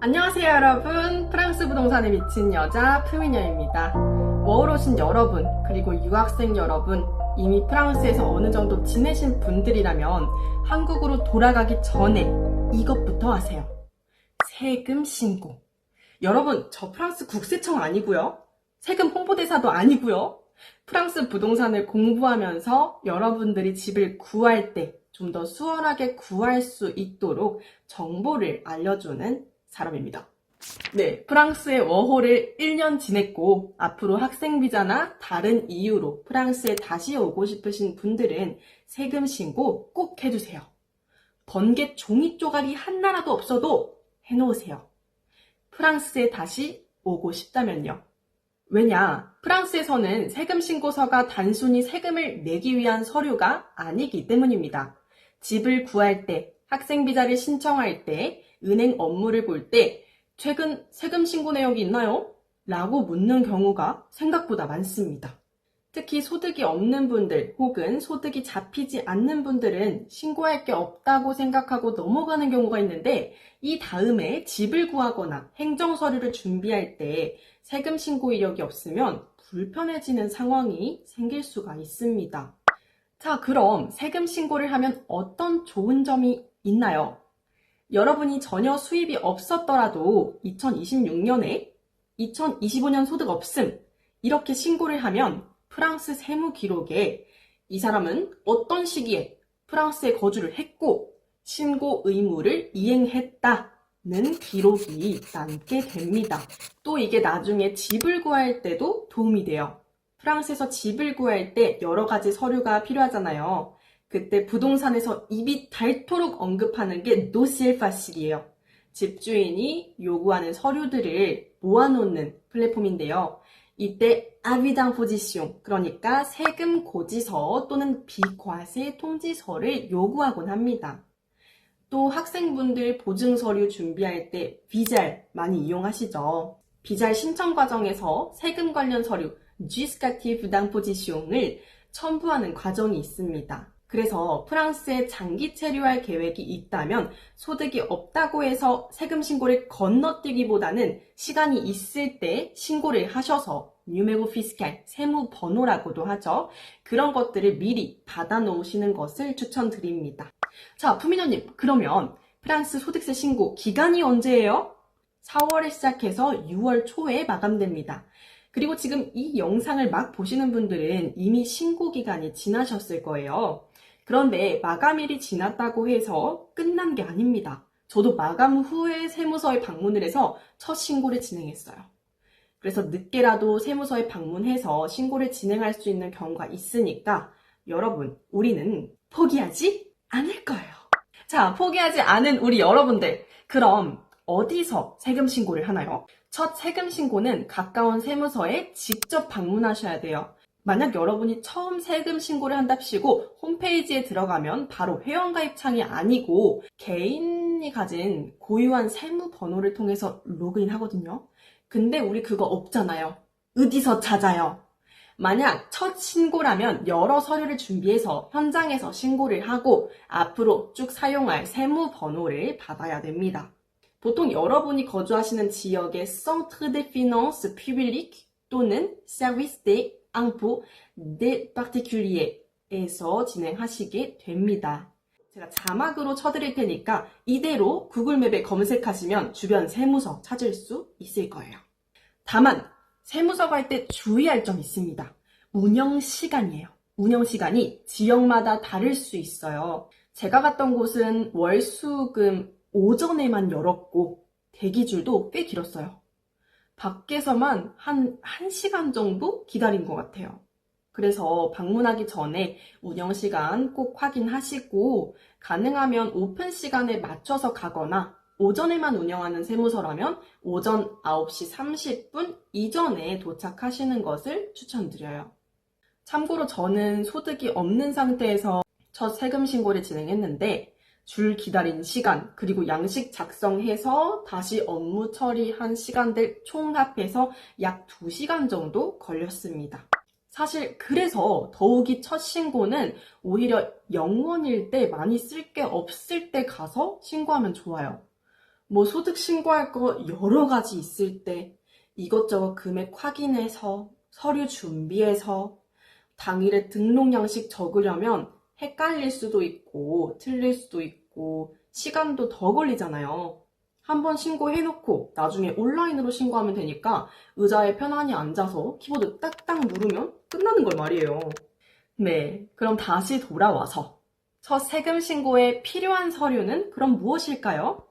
안녕하세요 여러분, 프랑스 부동산에 미친 여자 푸미녀입니다. 워홀 오신 여러분, 그리고 유학생 여러분, 이미 프랑스에서 어느 정도 지내신 분들이라면 한국으로 돌아가기 전에 이것부터 하세요. 세금 신고. 여러분, 저 프랑스 국세청 아니고요, 세금 홍보대사도 아니고요, 프랑스 부동산을 공부하면서 여러분들이 집을 구할 때 좀 더 수월하게 구할 수 있도록 정보를 알려주는 사람입니다. 네, 프랑스에 워홀을 1년 지냈고 앞으로 학생비자나 다른 이유로 프랑스에 다시 오고 싶으신 분들은 세금 신고 꼭 해주세요. 번개 종이 쪼가리 하나라도 없어도 해놓으세요. 프랑스에 다시 오고 싶다면요. 왜냐, 프랑스에서는 세금 신고서가 단순히 세금을 내기 위한 서류가 아니기 때문입니다. 집을 구할 때, 학생비자를 신청할 때, 은행 업무를 볼 때 최근 세금 신고 내역이 있나요? 라고 묻는 경우가 생각보다 많습니다. 특히 소득이 없는 분들 혹은 소득이 잡히지 않는 분들은 신고할 게 없다고 생각하고 넘어가는 경우가 있는데, 이 다음에 집을 구하거나 행정서류를 준비할 때 세금 신고 이력이 없으면 불편해지는 상황이 생길 수가 있습니다. 자, 그럼 세금 신고를 하면 어떤 좋은 점이 있나요? 여러분이 전혀 수입이 없었더라도 2026년에 2025년 소득 없음 이렇게 신고를 하면 프랑스 세무 기록에 이 사람은 어떤 시기에 프랑스에 거주를 했고 신고 의무를 이행했다는 기록이 남게 됩니다. 또 이게 나중에 집을 구할 때도 도움이 돼요. 프랑스에서 집을 구할 때 여러 가지 서류가 필요하잖아요. 그때 부동산에서 입이 닳도록 언급하는 게 도시에 파실이에요. 집주인이 요구하는 서류들을 모아놓는 플랫폼인데요. 이때 아비당 포지시옹, 그러니까 세금 고지서 또는 비과세 통지서를 요구하곤 합니다. 또 학생분들 보증 서류 준비할 때 비잘 많이 이용하시죠. 비잘 신청 과정에서 세금 관련 서류 주스카티브 당포지시옹을 첨부하는 과정이 있습니다. 그래서 프랑스에 장기 체류할 계획이 있다면 소득이 없다고 해서 세금 신고를 건너뛰기보다는 시간이 있을 때 신고를 하셔서 누메로 피스칼, 세무 번호라고도 하죠. 그런 것들을 미리 받아 놓으시는 것을 추천드립니다. 자, 푸미녀님, 그러면 프랑스 소득세 신고 기간이 언제예요? 4월에 시작해서 6월 초에 마감됩니다. 그리고 지금 이 영상을 막 보시는 분들은 이미 신고 기간이 지나셨을 거예요. 그런데 마감일이 지났다고 해서 끝난 게 아닙니다. 저도 마감 후에 세무서에 방문을 해서 첫 신고를 진행했어요. 그래서 늦게라도 세무서에 방문해서 신고를 진행할 수 있는 경우가 있으니까 여러분, 우리는 포기하지 않을 거예요. 자, 포기하지 않은 우리 여러분들, 그럼 어디서 세금 신고를 하나요? 첫 세금 신고는 가까운 세무서에 직접 방문하셔야 돼요. 만약 여러분이 처음 세금 신고를 한답시고 홈페이지에 들어가면 바로 회원가입 창이 아니고 개인이 가진 고유한 세무 번호를 통해서 로그인 하거든요. 근데 우리 그거 없잖아요. 어디서 찾아요? 만약 첫 신고라면 여러 서류를 준비해서 현장에서 신고를 하고 앞으로 쭉 사용할 세무 번호를 받아야 됩니다. 보통 여러분이 거주하시는 지역의 Centre des Finances Publiques 또는 Service des Impôts des Particuliers에서 진행하시게 됩니다. 제가 자막으로 쳐드릴 테니까 이대로 구글맵에 검색하시면 주변 세무서 찾을 수 있을 거예요. 다만 세무서 갈 때 주의할 점이 있습니다. 운영 시간이에요. 운영 시간이 지역마다 다를 수 있어요. 제가 갔던 곳은 월, 수, 금 오전에만 열었고 대기줄도 꽤 길었어요. 밖에서만 한 1시간 정도 기다린 것 같아요. 그래서 방문하기 전에 운영시간 꼭 확인하시고 가능하면 오픈 시간에 맞춰서 가거나 오전에만 운영하는 세무서라면 오전 9시 30분 이전에 도착하시는 것을 추천드려요. 참고로 저는 소득이 없는 상태에서 첫 세금 신고를 진행했는데 줄 기다린 시간, 그리고 양식 작성해서 다시 업무 처리한 시간들 총합해서 약 2시간 정도 걸렸습니다. 사실 그래서 더욱이 첫 신고는 오히려 영원일 때 많이 쓸 게 없을 때 가서 신고하면 좋아요. 뭐 소득 신고할 거 여러 가지 있을 때 이것저것 금액 확인해서 서류 준비해서 당일에 등록 양식 적으려면 헷갈릴 수도 있고 틀릴 수도 있고 시간도 더 걸리잖아요. 한번 신고해놓고 나중에 온라인으로 신고하면 되니까 의자에 편안히 앉아서 키보드 딱딱 누르면 끝나는 걸 말이에요. 네, 그럼 다시 돌아와서 첫 세금 신고에 필요한 서류는 그럼 무엇일까요?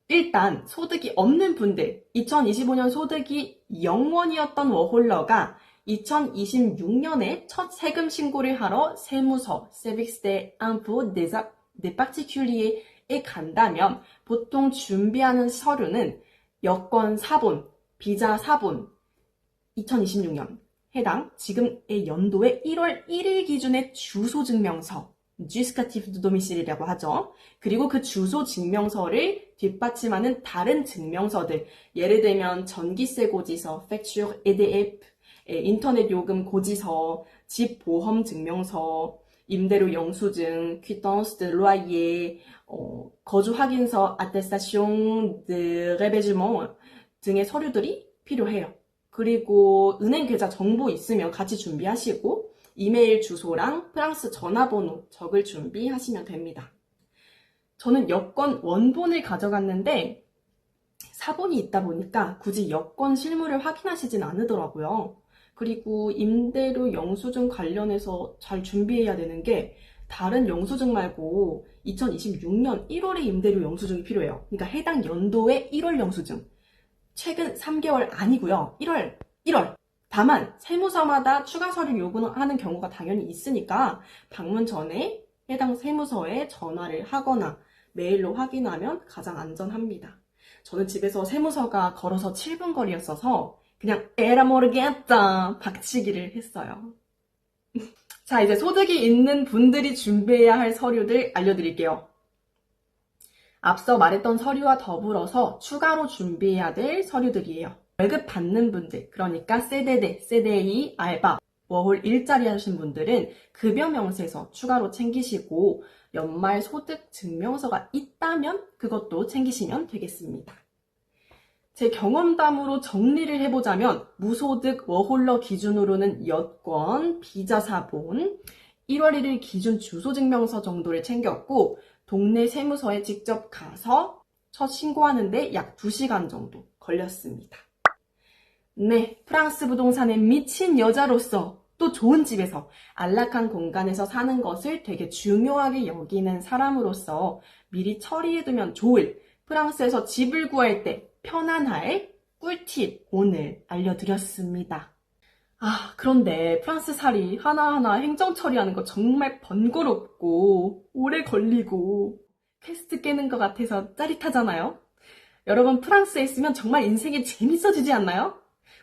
일단 소득이 없는 분들, 2025년 소득이 0원이었던 워홀러가 2026년에 첫 세금 신고를 하러 세무서 Service des Impôts des Particuliers 간다면 보통 준비하는 서류는 여권 사본, 비자 사본, 2026년 해당 지금의 연도의 1월 1일 기준의 주소 증명서, 주스카티프 드 도미실이라고 하죠. 그리고 그 주소 증명서를 뒷받침하는 다른 증명서들, 예를 들면 전기세 고지서, facture EDF, 인터넷 요금 고지서, 집 보험 증명서, 임대료 영수증, quittance de loyer, 거주 확인서, attestation de hébergement 등의 서류들이 필요해요. 그리고 은행 계좌 정보 있으면 같이 준비하시고 이메일 주소랑 프랑스 전화번호 적을 준비하시면 됩니다. 저는 여권 원본을 가져갔는데 사본이 있다 보니까 굳이 여권 실물을 확인하시진 않으더라고요. 그리고 임대료 영수증 관련해서 잘 준비해야 되는 게 다른 영수증 말고 2026년 1월에 임대료 영수증이 필요해요. 그러니까 해당 연도의 1월 영수증. 최근 3개월 아니고요. 1월. 다만 세무서마다 추가 서류 요구하는 경우가 당연히 있으니까 방문 전에 해당 세무서에 전화를 하거나 메일로 확인하면 가장 안전합니다. 저는 집에서 세무서가 걸어서 7분 거리였어서 그냥 에라 모르겠다 박치기를 했어요. 자, 이제 소득이 있는 분들이 준비해야 할 서류들 알려드릴게요. 앞서 말했던 서류와 더불어서 추가로 준비해야 될 서류들이에요. 월급 받는 분들, 그러니까 CDD, CDI, 알바, 워홀 일자리 하신 분들은 급여 명세서 추가로 챙기시고 연말 소득 증명서가 있다면 그것도 챙기시면 되겠습니다. 제 경험담으로 정리를 해보자면 무소득 워홀러 기준으로는 여권, 비자 사본, 1월 1일 기준 주소증명서 정도를 챙겼고 동네 세무서에 직접 가서 첫 신고하는데 약 2시간 정도 걸렸습니다. 네, 프랑스 부동산에 미친 여자로서 또 좋은 집에서 안락한 공간에서 사는 것을 되게 중요하게 여기는 사람으로서 미리 처리해두면 좋을 프랑스에서 집을 구할 때 편안할 꿀팁 오늘 알려드렸습니다. 그런데 프랑스 살이 하나하나 행정 처리하는 거 정말 번거롭고 오래 걸리고 퀘스트 깨는 것 같아서 짜릿하잖아요. 여러분 프랑스에 있으면 정말 인생이 재밌어지지 않나요?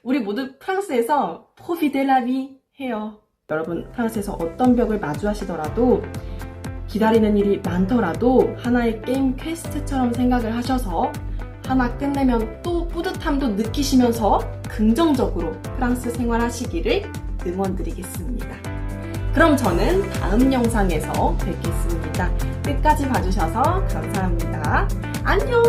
우리 모두 프랑스에서 포비델라비 해요. 여러분 프랑스에서 어떤 벽을 마주하시더라도 기다리는 일이 많더라도 하나의 게임 퀘스트처럼 생각을 하셔서 하나 끝내면 또 뿌듯함도 느끼시면서 긍정적으로 프랑스 생활하시기를 응원드리겠습니다. 그럼 저는 다음 영상에서 뵙겠습니다. 끝까지 봐주셔서 감사합니다. 안녕!